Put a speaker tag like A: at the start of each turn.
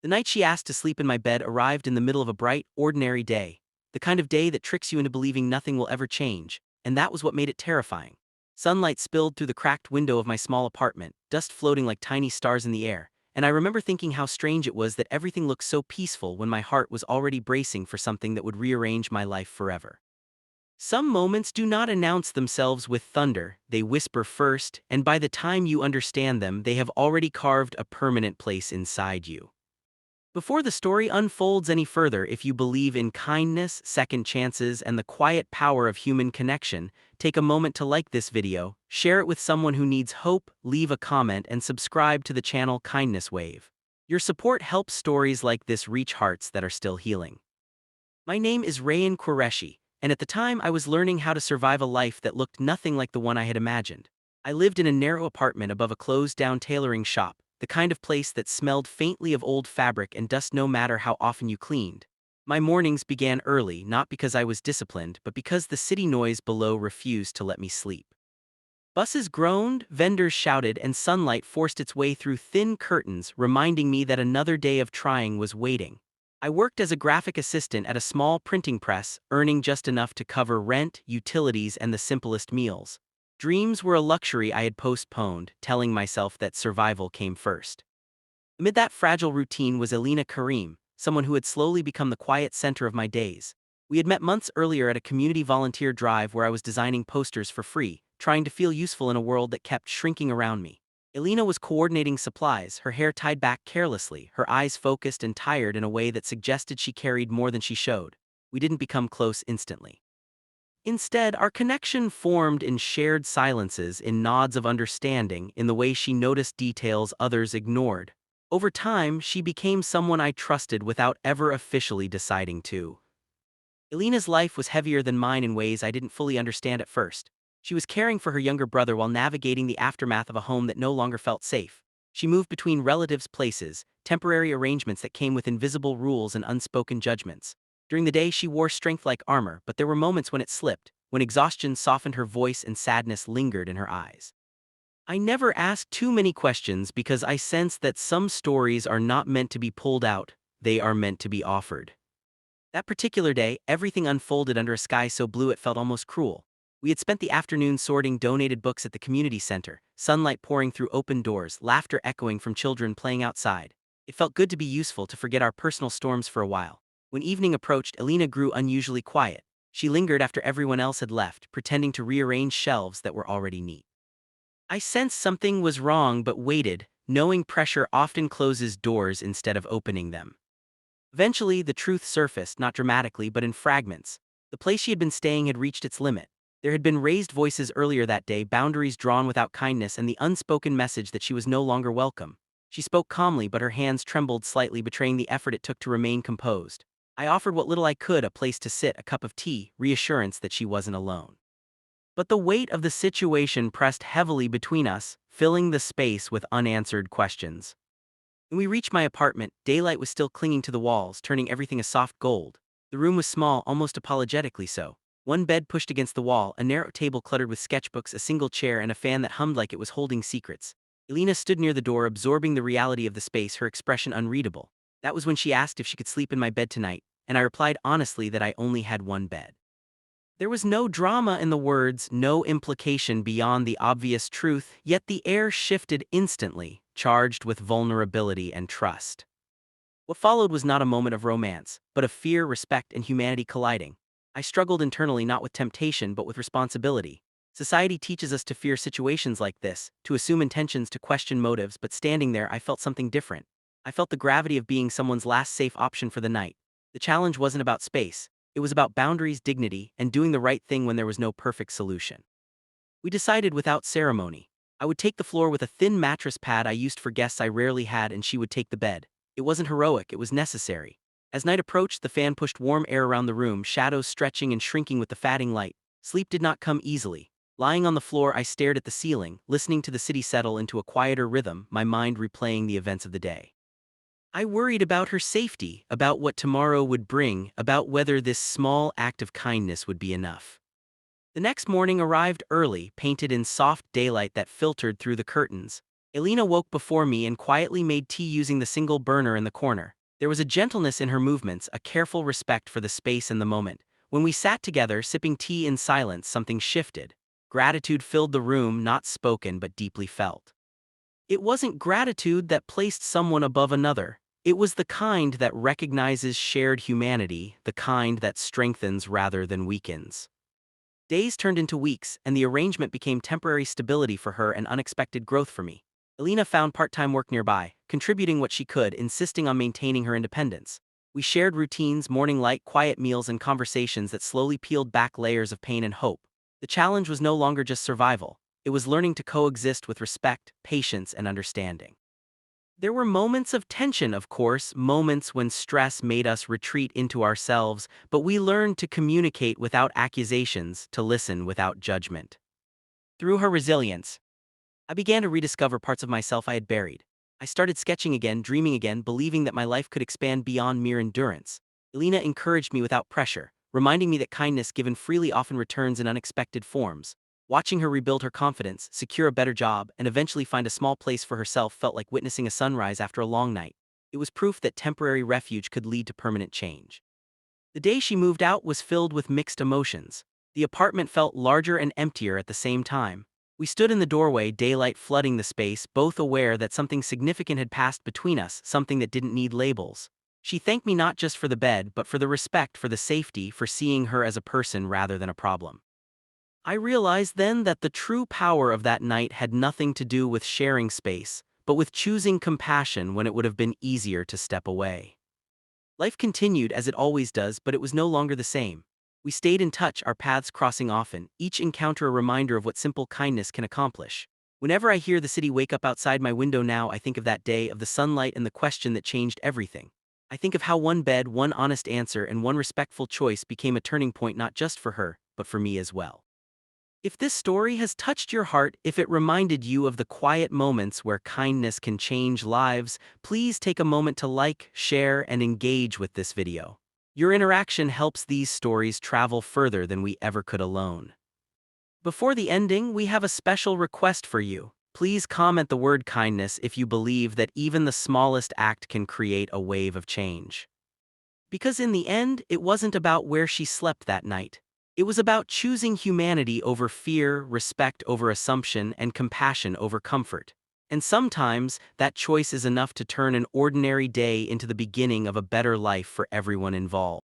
A: The night she asked to sleep in my bed arrived in the middle of a bright, ordinary day. The kind of day that tricks you into believing nothing will ever change, and that was what made it terrifying. Sunlight spilled through the cracked window of my small apartment, dust floating like tiny stars in the air, and I remember thinking how strange it was that everything looked so peaceful when my heart was already bracing for something that would rearrange my life forever. Some moments do not announce themselves with thunder, they whisper first, and by the time you understand them, they have already carved a permanent place inside you. Before the story unfolds any further, if you believe in kindness, second chances, and the quiet power of human connection, take a moment to like this video, share it with someone who needs hope, leave a comment, and subscribe to the channel Kindness Wave. Your support helps stories like this reach hearts that are still healing. My name is Rayan Qureshi, and at the time I was learning how to survive a life that looked nothing like the one I had imagined. I lived in a narrow apartment above a closed-down tailoring shop, the kind of place that smelled faintly of old fabric and dust no matter how often you cleaned. My mornings began early, not because I was disciplined, but because the city noise below refused to let me sleep. Buses groaned, vendors shouted, and sunlight forced its way through thin curtains, reminding me that another day of trying was waiting. I worked as a graphic assistant at a small printing press, earning just enough to cover rent, utilities, and the simplest meals. Dreams were a luxury I had postponed, telling myself that survival came first. Amid that fragile routine was Elena Karim, someone who had slowly become the quiet center of my days. We had met months earlier at a community volunteer drive where I was designing posters for free, trying to feel useful in a world that kept shrinking around me. Elena was coordinating supplies, her hair tied back carelessly, her eyes focused and tired in a way that suggested she carried more than she showed. We didn't become close instantly. Instead, our connection formed in shared silences, in nods of understanding, in the way she noticed details others ignored. Over time, she became someone I trusted without ever officially deciding to. Elena's life was heavier than mine in ways I didn't fully understand at first. She was caring for her younger brother while navigating the aftermath of a home that no longer felt safe. She moved between relatives' places, temporary arrangements that came with invisible rules and unspoken judgments. During the day, she wore strength like armor, but there were moments when it slipped, when exhaustion softened her voice and sadness lingered in her eyes. I never asked too many questions because I sensed that some stories are not meant to be pulled out, they are meant to be offered. That particular day, everything unfolded under a sky so blue it felt almost cruel. We had spent the afternoon sorting donated books at the community center, sunlight pouring through open doors, laughter echoing from children playing outside. It felt good to be useful, to forget our personal storms for a while. When evening approached, Elena grew unusually quiet. She lingered after everyone else had left, pretending to rearrange shelves that were already neat. I sensed something was wrong but waited, knowing pressure often closes doors instead of opening them. Eventually, the truth surfaced, not dramatically but in fragments. The place she had been staying had reached its limit. There had been raised voices earlier that day, boundaries drawn without kindness, and the unspoken message that she was no longer welcome. She spoke calmly, but her hands trembled slightly, betraying the effort it took to remain composed. I offered what little I could: a place to sit, a cup of tea, reassurance that she wasn't alone. But the weight of the situation pressed heavily between us, filling the space with unanswered questions. When we reached my apartment, daylight was still clinging to the walls, turning everything a soft gold. The room was small, almost apologetically so. One bed pushed against the wall, a narrow table cluttered with sketchbooks, a single chair, and a fan that hummed like it was holding secrets. Elena stood near the door, absorbing the reality of the space, her expression unreadable. That was when she asked if she could sleep in my bed tonight, and I replied honestly that I only had one bed. There was no drama in the words, no implication beyond the obvious truth, yet the air shifted instantly, charged with vulnerability and trust. What followed was not a moment of romance, but of fear, respect, and humanity colliding. I struggled internally, not with temptation but with responsibility. Society teaches us to fear situations like this, to assume intentions, to question motives, but standing there, I felt something different. I felt the gravity of being someone's last safe option for the night. The challenge wasn't about space. It was about boundaries, dignity, and doing the right thing when there was no perfect solution. We decided without ceremony. I would take the floor with a thin mattress pad I used for guests I rarely had, and she would take the bed. It wasn't heroic, it was necessary. As night approached, the fan pushed warm air around the room, shadows stretching and shrinking with the fading light. Sleep did not come easily. Lying on the floor, I stared at the ceiling, listening to the city settle into a quieter rhythm, my mind replaying the events of the day. I worried about her safety, about what tomorrow would bring, about whether this small act of kindness would be enough. The next morning arrived early, painted in soft daylight that filtered through the curtains. Elena woke before me and quietly made tea using the single burner in the corner. There was a gentleness in her movements, a careful respect for the space and the moment. When we sat together, sipping tea in silence, something shifted. Gratitude filled the room, not spoken but deeply felt. It wasn't gratitude that placed someone above another. It was the kind that recognizes shared humanity, the kind that strengthens rather than weakens. Days turned into weeks, and the arrangement became temporary stability for her and unexpected growth for me. Elena found part-time work nearby, contributing what she could, insisting on maintaining her independence. We shared routines, morning light, quiet meals, and conversations that slowly peeled back layers of pain and hope. The challenge was no longer just survival. It was learning to coexist with respect, patience, and understanding. There were moments of tension, of course, moments when stress made us retreat into ourselves, but we learned to communicate without accusations, to listen without judgment. Through her resilience, I began to rediscover parts of myself I had buried. I started sketching again, dreaming again, believing that my life could expand beyond mere endurance. Elena encouraged me without pressure, reminding me that kindness given freely often returns in unexpected forms. Watching her rebuild her confidence, secure a better job, and eventually find a small place for herself felt like witnessing a sunrise after a long night. It was proof that temporary refuge could lead to permanent change. The day she moved out was filled with mixed emotions. The apartment felt larger and emptier at the same time. We stood in the doorway, daylight flooding the space, both aware that something significant had passed between us, something that didn't need labels. She thanked me not just for the bed, but for the respect, for the safety, for seeing her as a person rather than a problem. I realized then that the true power of that night had nothing to do with sharing space, but with choosing compassion when it would have been easier to step away. Life continued as it always does, but it was no longer the same. We stayed in touch, our paths crossing often, each encounter a reminder of what simple kindness can accomplish. Whenever I hear the city wake up outside my window now, I think of that day, of the sunlight and the question that changed everything. I think of how one bed, one honest answer, and one respectful choice became a turning point not just for her, but for me as well. If this story has touched your heart, if it reminded you of the quiet moments where kindness can change lives, please take a moment to like, share, and engage with this video. Your interaction helps these stories travel further than we ever could alone. Before the ending, we have a special request for you. Please comment the word kindness if you believe that even the smallest act can create a wave of change. Because in the end, it wasn't about where she slept that night. It was about choosing humanity over fear, respect over assumption, and compassion over comfort. And sometimes, that choice is enough to turn an ordinary day into the beginning of a better life for everyone involved.